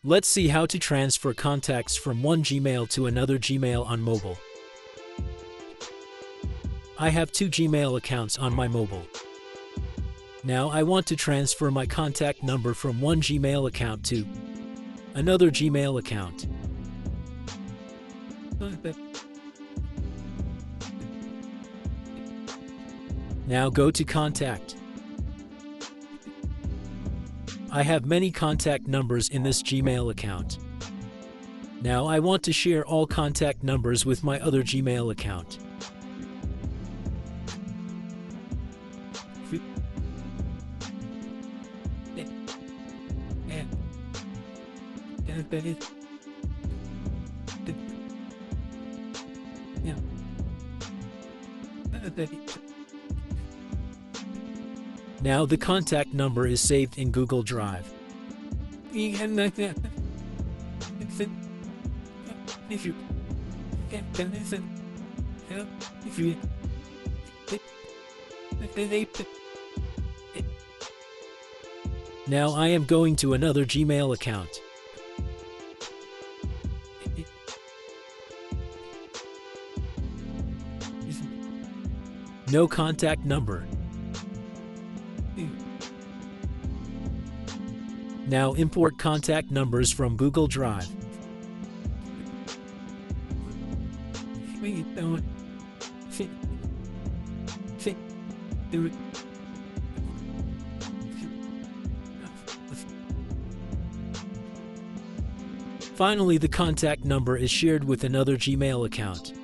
Let's see how to transfer contacts from one Gmail to another Gmail on mobile. I have two Gmail accounts on my mobile. Now I want to transfer my contact number from one Gmail account to another Gmail account. Now go to Contact. I have many contact numbers in this Gmail account. Now I want to share all contact numbers with my other Gmail account. Now the contact number is saved in Google Drive. Now I am going to another Gmail account. No contact number. Now import contact numbers from Google Drive. Finally, the contact number is shared with another Gmail account.